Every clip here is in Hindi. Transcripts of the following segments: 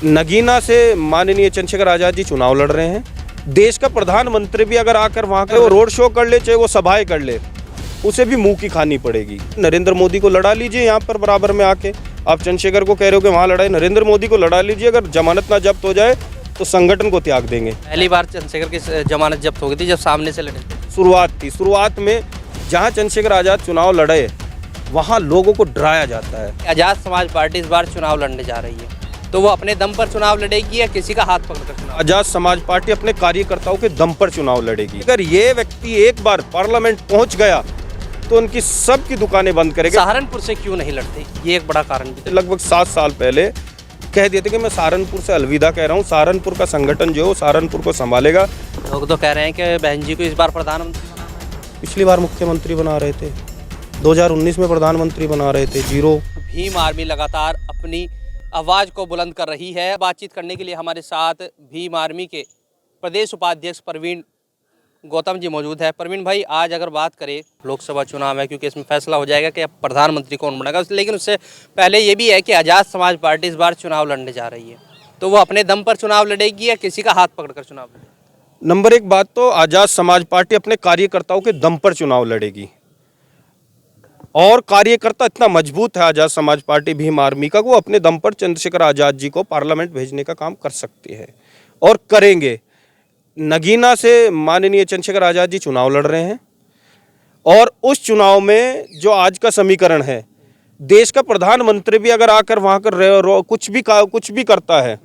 नगीना से माननीय चंद्रशेखर आज़ाद जी चुनाव लड़ रहे हैं। देश का प्रधानमंत्री भी अगर आकर वहाँ का वो रोड शो कर ले, चाहे वो सभाएं कर ले, उसे भी मुंह की खानी पड़ेगी। नरेंद्र मोदी को लड़ा लीजिए यहाँ पर बराबर में आके। आप चंद्रशेखर को कह रहे हो कि वहाँ लड़ाई, नरेंद्र मोदी को लड़ा लीजिए। अगर जमानत ना जब्त हो जाए तो संगठन को त्याग देंगे। पहली बार चंद्रशेखर की जमानत जब्त हो गई थी जब सामने से लड़े थे। शुरुआत में जहाँ चंद्रशेखर आज़ाद चुनाव लड़े वहाँ लोगों को डराया जाता है। आज़ाद समाज पार्टी इस बार चुनाव लड़ने जा रही है, तो वो अपने दम पर चुनाव लड़ेगी या किसी का हाथ पकड़कर चुनाव? आज़ाद समाज पार्टी अपने कार्यकर्ताओं के दम पर चुनाव लड़ेगी। अगर ये व्यक्ति एक बार पार्लियामेंट पहुंच गया तो उनकी सबकी दुकानें बंद करेंगे। सहारनपुर से क्यों नहीं लड़ते, ये एक बड़ा कारण भी। लगभग 7 साल पहले कह दिए थे कि मैं सहारनपुर से अलविदा कह रहा हूँ। सहारनपुर का संगठन जो है सहारनपुर को संभालेगा। लोग तो कह रहे हैं कि बहन जी को इस बार प्रधानमंत्री बनाना है। पिछली बार मुख्यमंत्री बना रहे थे, 2019 में प्रधानमंत्री बना रहे थे, 0। भीम आर्मी लगातार अपनी आवाज़ को बुलंद कर रही है। बातचीत करने के लिए हमारे साथ भीम आर्मी के प्रदेश उपाध्यक्ष प्रवीण गौतम जी मौजूद है। प्रवीण भाई, आज अगर बात करें, लोकसभा चुनाव है, क्योंकि इसमें फैसला हो जाएगा कि अब प्रधानमंत्री कौन बनेगा, लेकिन उससे पहले ये भी है कि आज़ाद समाज पार्टी इस बार चुनाव लड़ने जा रही है, तो वो अपने दम पर चुनाव लड़ेगी या किसी का हाथ पकड़कर चुनाव लड़ेगी? नंबर 1 बात तो आज़ाद समाज पार्टी अपने कार्यकर्ताओं के दम पर चुनाव लड़ेगी, और कार्यकर्ता इतना मजबूत है आज़ाद समाज पार्टी भीम आर्मी का, वो अपने दम पर चंद्रशेखर आज़ाद जी को पार्लियामेंट भेजने का काम कर सकती है और करेंगे। नगीना से माननीय चंद्रशेखर आज़ाद जी चुनाव लड़ रहे हैं, और उस चुनाव में जो आज का समीकरण है, देश का प्रधानमंत्री भी अगर आकर वहाँ कर कुछ भी करता है,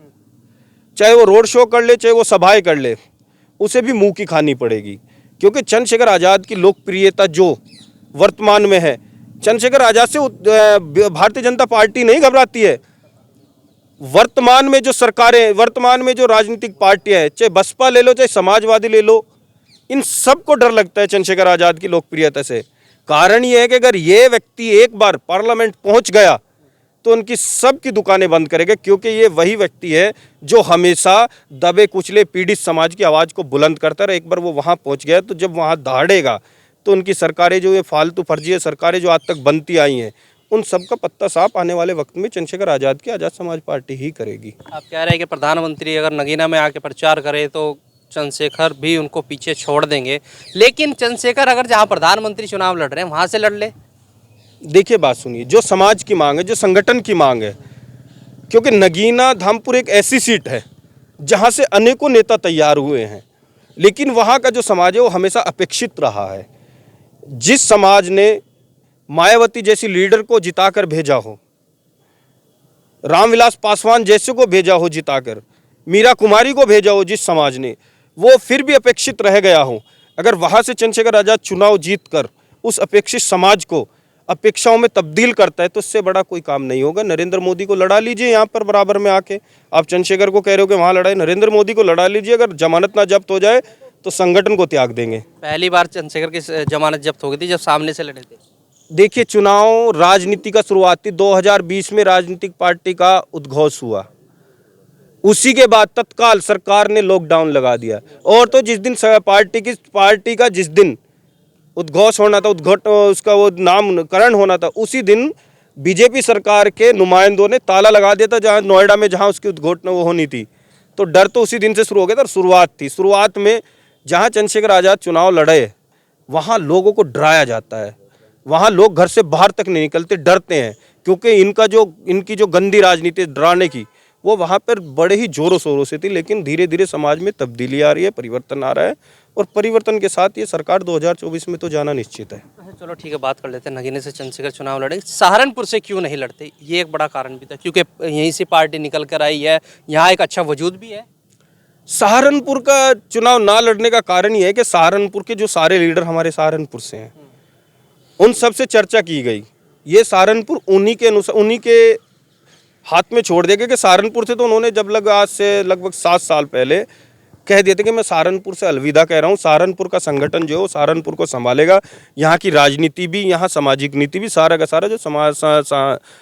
चाहे वो रोड शो कर ले, चाहे वो सभाएं कर ले, उसे भी मुंह की खानी पड़ेगी। क्योंकि चंद्रशेखर आज़ाद की लोकप्रियता जो वर्तमान में है, चंद्रशेखर आज़ाद से भारतीय जनता पार्टी नहीं घबराती है। वर्तमान में जो सरकारें, वर्तमान में जो राजनीतिक पार्टियां हैं, चाहे बसपा ले लो, चाहे समाजवादी ले लो, इन सबको डर लगता है चंद्रशेखर आज़ाद की लोकप्रियता से। कारण ये है कि अगर ये व्यक्ति एक बार पार्लियामेंट पहुंच गया तो उनकी सबकी दुकानें बंद करेगा, क्योंकि ये वही व्यक्ति है जो हमेशा दबे कुचले पीड़ित समाज की आवाज़ को बुलंद करता रहा। एक बार वो वहाँ पहुँच गया तो जब वहाँ दहाड़ेगा तो उनकी सरकारें जो ये फालतू फर्जी सरकारें जो आज तक बनती आई हैं, उन सब का पत्ता साफ आने वाले वक्त में चंद्रशेखर आज़ाद की आज़ाद समाज पार्टी ही करेगी। आप कह रहे हैं कि प्रधानमंत्री अगर नगीना में आके प्रचार करे तो चंद्रशेखर भी उनको पीछे छोड़ देंगे, लेकिन चंद्रशेखर अगर जहां प्रधानमंत्री चुनाव लड़ रहे हैं वहां से लड़ ले। देखिए, बात सुनिए, जो समाज की मांग है, जो संगठन की मांग है, क्योंकि नगीना धामपुर एक ऐसी सीट है जहाँ से अनेकों नेता तैयार हुए हैं, लेकिन वहाँ का जो समाज है वो हमेशा अपेक्षित रहा है। जिस समाज ने मायावती जैसी लीडर को जिताकर भेजा हो, रामविलास पासवान जैसे को भेजा हो जिताकर, मीरा कुमारी को भेजा हो, जिस समाज ने, वो फिर भी अपेक्षित रह गया हो। अगर वहाँ से चंद्रशेखर आज़ाद चुनाव जीतकर उस अपेक्षित समाज को अपेक्षाओं में तब्दील करता है तो इससे बड़ा कोई काम नहीं होगा। नरेंद्र मोदी को लड़ा लीजिए यहाँ पर बराबर में आके। आप चंद्रशेखर को कह रहे हो कि वहाँ लड़ाई, नरेंद्र मोदी को लड़ा लीजिए। अगर जमानत ना जब्त हो जाए तो संगठन को त्याग देंगे। पहली बार चंद्रशेखर की जमानत जब्त हो गई थी जब सामने से लड़े थे। देखिए, चुनाव राजनीति का शुरुआती 2020 में राजनीतिक पार्टी का उद्घोष हुआ, उसी के बाद तत्काल सरकार ने लॉकडाउन लगा दिया। और तो जिस दिन पार्टी का जिस दिन उद्घोष होना था, उसका वो नामकरण होना था, उसी दिन बीजेपी सरकार के नुमाइंदों ने ताला लगा दिया था, जहाँ नोएडा में जहाँ उसकी उद्घोषणा वो होनी थी। तो डर तो उसी दिन से शुरू हो गया था। शुरुआत में जहाँ चंद्रशेखर आज़ाद चुनाव लड़े वहाँ लोगों को डराया जाता है, वहाँ लोग घर से बाहर तक नहीं निकलते, डरते हैं, क्योंकि इनकी जो गंदी राजनीति डराने की, वो वहाँ पर बड़े ही जोरों शोरों से थी। लेकिन धीरे धीरे समाज में तब्दीली आ रही है, परिवर्तन आ रहा है, और परिवर्तन के साथ ये सरकार 2024 में तो जाना निश्चित है। चलो ठीक है, बात कर लेते हैं। नगीने से चंद्रशेखर चुनाव लड़े, सहारनपुर से क्यों नहीं लड़ते, ये एक बड़ा कारण भी था, क्योंकि यहीं से पार्टी निकल कर आई है, यहाँ एक अच्छा वजूद भी है। सहारनपुर का चुनाव ना लड़ने का कारण ये है कि सहारनपुर के जो सारे लीडर हमारे सहारनपुर से हैं, उन सब से चर्चा की गई। ये सहारनपुर उन्हीं के हाथ में छोड़ दिया गया कि सहारनपुर से तो उन्होंने आज से लगभग 7 साल पहले कह दिए थे कि मैं सहारनपुर से अलविदा कह रहा हूँ। सहारनपुर का संगठन जो है वो सहारनपुर को संभालेगा। यहाँ की राजनीति भी, यहाँ सामाजिक नीति भी, सारा का सारा जो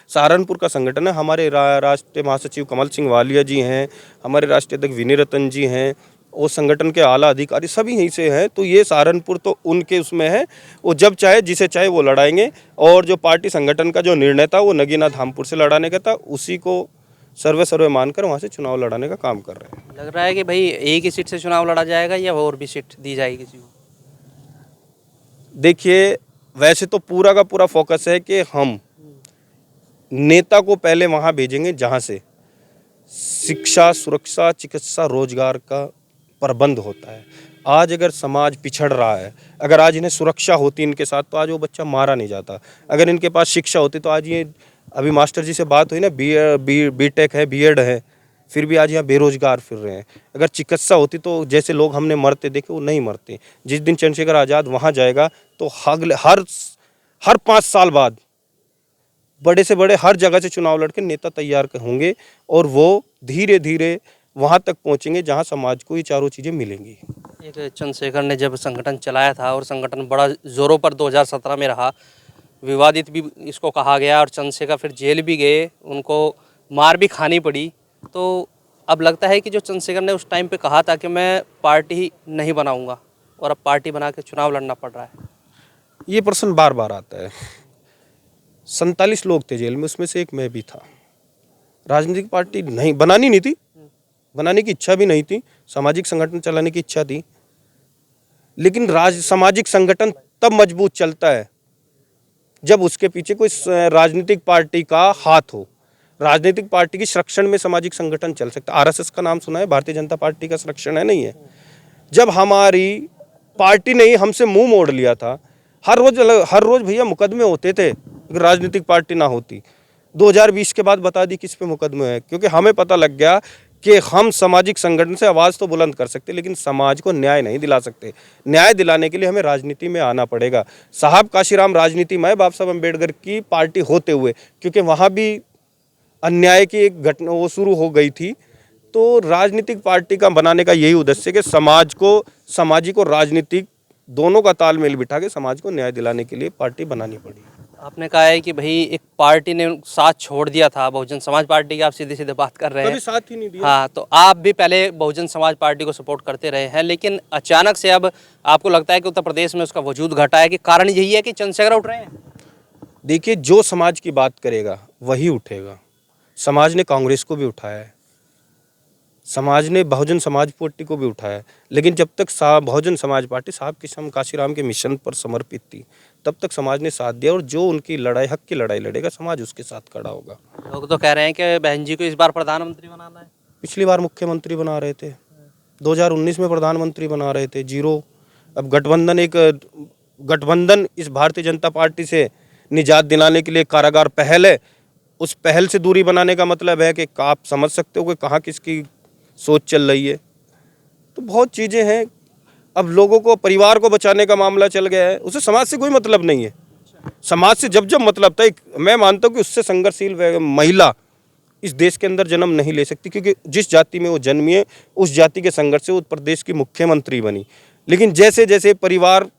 सहारनपुर का संगठन है। हमारे राष्ट्रीय महासचिव कमल सिंह वालिया जी हैं, हमारे राष्ट्रीय अध्यक्ष विनय रतन जी हैं, और संगठन के आला अधिकारी सभी यहीं से हैं। तो ये सहारनपुर तो उनके उसमें है, वो जब चाहे जिसे चाहे वो लड़ाएंगे। और जो पार्टी संगठन का जो निर्णय था वो नगीना धामपुर से लड़ाने का था, उसी को सर्वे मानकर वहाँ से चुनाव लड़ाने का काम कर रहे हैं। लग रहा है कि भाई एक ही सीट से चुनाव लड़ा जाएगा या और भी सीट दी जाएगी किसी को? देखिए, वैसे तो पूरा का पूरा फोकस है कि हम नेता को पहले वहाँ भेजेंगे जहाँ से शिक्षा, सुरक्षा, चिकित्सा, रोजगार का प्रबंध होता है। आज अगर समाज पिछड़ रहा है, अगर आज इन्हें सुरक्षा होती इनके साथ तो आज वो बच्चा मारा नहीं जाता। अगर इनके पास शिक्षा होती तो आज ये, अभी मास्टर जी से बात हुई ना, बीटेक है, बीएड है, फिर भी आज यहाँ बेरोजगार फिर रहे हैं। अगर चिकित्सा होती तो जैसे लोग हमने मरते देखे वो नहीं मरते। जिस दिन चंद्रशेखर आज़ाद वहाँ जाएगा तो हर 5 साल बाद बड़े से बड़े हर जगह से चुनाव लड़के नेता तैयार होंगे और वो धीरे धीरे वहाँ तक पहुँचेंगे जहाँ समाज को ये चारों चीज़ें मिलेंगी। एक चंद्रशेखर ने जब संगठन चलाया था और संगठन बड़ा जोरों पर 2017 में रहा, विवादित भी इसको कहा गया और चंद्रशेखर फिर जेल भी गए, उनको मार भी खानी पड़ी। तो अब लगता है कि जो चंद्रशेखर ने उस टाइम पे कहा था कि मैं पार्टी नहीं बनाऊंगा और अब पार्टी बना के चुनाव लड़ना पड़ रहा है। ये प्रश्न बार बार आता है। 47 लोग थे जेल में, उसमें से एक मैं भी था। राजनीतिक पार्टी नहीं बनानी थी, बनाने की इच्छा भी नहीं थी, सामाजिक संगठन चलाने की इच्छा थी। लेकिन सामाजिक संगठन तब मजबूत चलता है जब उसके पीछे कोई राजनीतिक पार्टी का हाथ हो। राजनीतिक पार्टी की संरक्षण में सामाजिक संगठन चल सकता है। आरएसएस का नाम सुना है? भारतीय जनता पार्टी का संरक्षण है, नहीं है? जब हमारी पार्टी ने ही हमसे मुंह मोड़ लिया था, हर रोज भैया मुकदमे होते थे अगर राजनीतिक पार्टी ना होती। 2020 के बाद बता दी किस पे मुकदमे है, क्योंकि हमें पता लग गया कि हम सामाजिक संगठन से आवाज़ तो बुलंद कर सकते लेकिन समाज को न्याय नहीं दिला सकते। न्याय दिलाने के लिए हमें राजनीति में आना पड़ेगा। साहब काशीराम राजनीति में बाबा साहब अम्बेडकर की पार्टी होते हुए, क्योंकि वहाँ भी अन्याय की एक घटना वो शुरू हो गई थी। तो राजनीतिक पार्टी का बनाने का यही उद्देश्य है कि सामाजिक और राजनीतिक दोनों का तालमेल बिठा के समाज को न्याय दिलाने के लिए पार्टी बनानी पड़ी। आपने कहा है कि भाई एक पार्टी ने साथ छोड़ दिया था, बहुजन समाज पार्टी की आप सीधे सीधे बात कर रहे हैं। कभी साथ ही नहीं दिया। हाँ, तो आप भी पहले बहुजन समाज पार्टी को सपोर्ट करते रहे हैं, लेकिन अचानक से अब आपको लगता है कि उत्तर प्रदेश में उसका वजूद घटा है कि कारण यही है कि चंद्रशेखर उठ रहे हैं? देखिए, जो समाज की बात करेगा वही उठेगा। समाज ने कांग्रेस को भी उठाया है, समाज ने बहुजन समाज पार्टी को भी उठाया है, लेकिन जब तक बहुजन समाज पार्टी साहब काशीराम के मिशन पर समर्पित थी तब तक समाज ने साथ दिया। और जो उनकी लड़ाई, हक की लड़ाई लड़ेगा, समाज उसके साथ खड़ा होगा। लोग तो कह रहे हैं कि बहन जी को इस बार प्रधानमंत्री बनाना है। पिछली बार मुख्यमंत्री बना रहे थे, 2019 में प्रधानमंत्री बना रहे थे, जीरो। अब गठबंधन इस भारतीय जनता पार्टी से निजात दिलाने के लिए कारागार पहल है। उस पहल से दूरी बनाने का मतलब है कि आप समझ सकते हो कि कहाँ किसकी सोच चल रही है। तो बहुत चीज़ें हैं। अब लोगों को, परिवार को बचाने का मामला चल गया है, उसे समाज से कोई मतलब नहीं है। समाज से जब मतलब था, मैं मानता हूँ कि उससे संघर्षशील महिला इस देश के अंदर जन्म नहीं ले सकती, क्योंकि जिस जाति में वो जन्मी है उस जाति के संघर्ष से वो प्रदेश की मुख्यमंत्री बनी। लेकिन जैसे जैसे परिवार,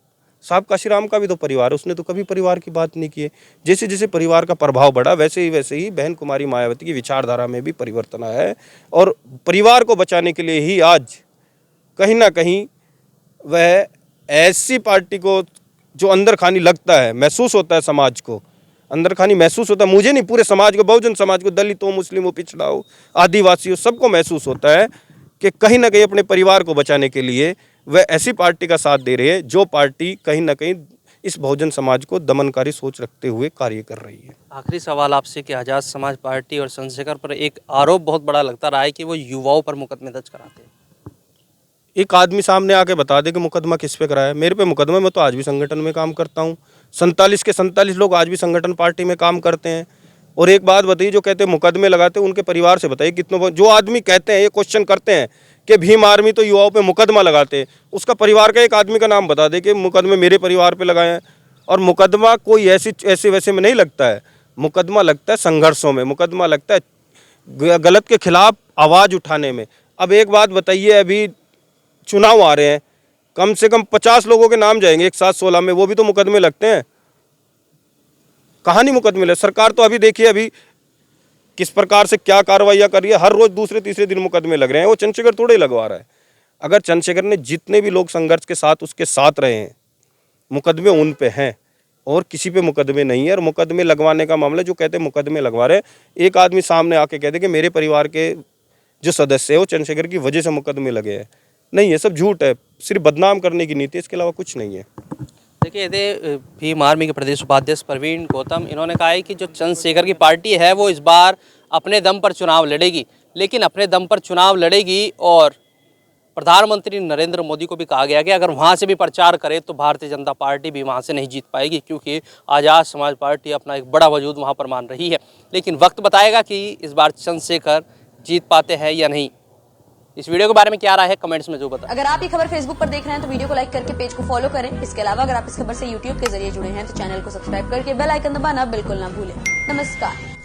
साहब काशीराम का भी तो परिवार है, उसने तो कभी परिवार की बात नहीं की है। जैसे जैसे परिवार का प्रभाव बढ़ा वैसे ही बहन कुमारी मायावती की विचारधारा में भी परिवर्तन आया है। और परिवार को बचाने के लिए ही आज कहीं ना कहीं वह ऐसी पार्टी को, जो अंदर खानी लगता है, महसूस होता है, समाज को अंदर खानी महसूस होता है, मुझे नहीं, पूरे समाज को, बहुजन समाज को, दलितों, मुस्लिमों, पिछड़ाओं, आदिवासियों, सबको महसूस होता है कि कहीं ना कहीं अपने परिवार को बचाने के लिए वह ऐसी पार्टी का साथ दे रही है जो पार्टी कहीं ना कहीं इस बहुजन समाज को दमनकारी सोच रखते हुए कार्य कर रही है। आखिरी सवाल आपसे कि आज़ाद समाज पार्टी और चंद्रशेखर पर एक आरोप बहुत बड़ा लगता रहा है कि वो युवाओं पर मुकदमे दर्ज कराते हैं। एक आदमी सामने आके बता दे कि मुकदमा किस पे कराया। मेरे पे मुकदमा, मैं तो आज भी संगठन में काम करता हूँ। 47 के 47 लोग आज भी संगठन पार्टी में काम करते हैं। और एक बात बताइए, जो कहते हैं मुकदमे लगाते हैं उनके परिवार से बताइए कितनों, जो आदमी कहते हैं, ये क्वेश्चन करते हैं कि भीम आर्मी तो युवाओं पे मुकदमा लगाते हैं, उसका परिवार का एक आदमी का नाम बता दे कि मुकदमे मेरे परिवार पे लगाए हैं। और मुकदमा कोई ऐसे वैसे में नहीं लगता है, मुकदमा लगता है संघर्षों में, मुकदमा लगता है गलत के खिलाफ आवाज़ उठाने में। अब एक बात बताइए, अभी चुनाव आ रहे हैं, कम से कम 50 लोगों के नाम जाएंगे एक साथ 16 में, वो भी तो मुकदमे लगते हैं। कहाँ नहीं मुकदमे लगे? सरकार तो अभी देखिए, अभी किस प्रकार से क्या कार्रवाइयाँ कर रही है, हर रोज दूसरे तीसरे दिन मुकदमे लग रहे हैं। वो चंद्रशेखर थोड़े ही लगवा रहा है। अगर चंद्रशेखर ने जितने भी लोग संघर्ष के साथ उसके साथ रहे हैं, मुकदमे उन पे हैं। और किसी पे मुकदमे नहीं है। और मुकदमे लगवाने का मामला, जो कहते हैं मुकदमे लगवा रहे हैं, एक आदमी सामने आके कहते कि मेरे परिवार के जो सदस्य है वो चंद्रशेखर की वजह से मुकदमे लगे हैं, नहीं, ये सब झूठ है, सिर्फ बदनाम करने की नीति है, इसके अलावा कुछ नहीं है। देखिए ये भीम आर्मी के प्रदेश उपाध्यक्ष प्रवीण गौतम, इन्होंने कहा है कि जो चंद्रशेखर की पार्टी है वो इस बार अपने दम पर चुनाव लड़ेगी, लेकिन अपने दम पर चुनाव लड़ेगी। और प्रधानमंत्री नरेंद्र मोदी को भी कहा गया कि अगर वहाँ से भी प्रचार करे तो भारतीय जनता पार्टी भी वहाँ से नहीं जीत पाएगी, क्योंकि आज़ाद समाज पार्टी अपना एक बड़ा वजूद वहाँ पर मान रही है। लेकिन वक्त बताएगा कि इस बार चंद्रशेखर जीत पाते हैं या नहीं। इस वीडियो के बारे में क्या राय है कमेंट्स में जो बता। अगर आप ये खबर फेसबुक पर देख रहे हैं तो वीडियो को लाइक करके पेज को फॉलो करें। इसके अलावा अगर आप इस खबर से यूट्यूब के जरिए जुड़े हैं तो चैनल को सब्सक्राइब करके बेल आइकन दबाना बिल्कुल ना भूलें। नमस्कार।